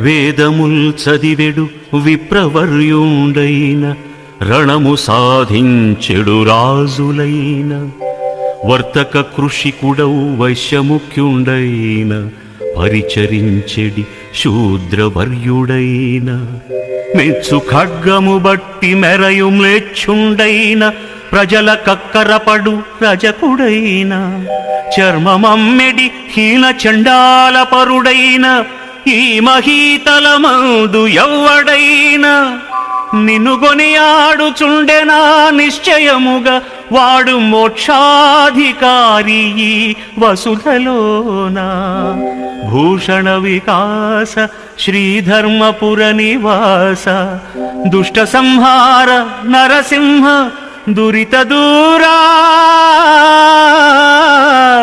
వేదముల్ చదివెడు విప్రవర్యుండైన రణము సాధించెడు రాజులైన వర్తక కృషికుడౌ వైశ్యముఖ్యుండైన పరిచరించెడి శూద్రవర్యుడైన మెచ్చు ఖడ్గము బట్టి మెరయు మ్లేచ్ఛుండైన ప్రజల కక్కరపడు రజకుడైన చర్మమమ్మెడి హీన చండాల పరుడైన ఈ మహీతలమందు ఎవ్వడైన నిన్ను గొనియాడుచుండెనా నిశ్చయముగా వాడు మోక్షాధికారి ఈ వసుధలోనా భూషణ వికాస శ్రీధర్మపుర నివాస దుష్ట సంహార నరసింహ దురిత దూరా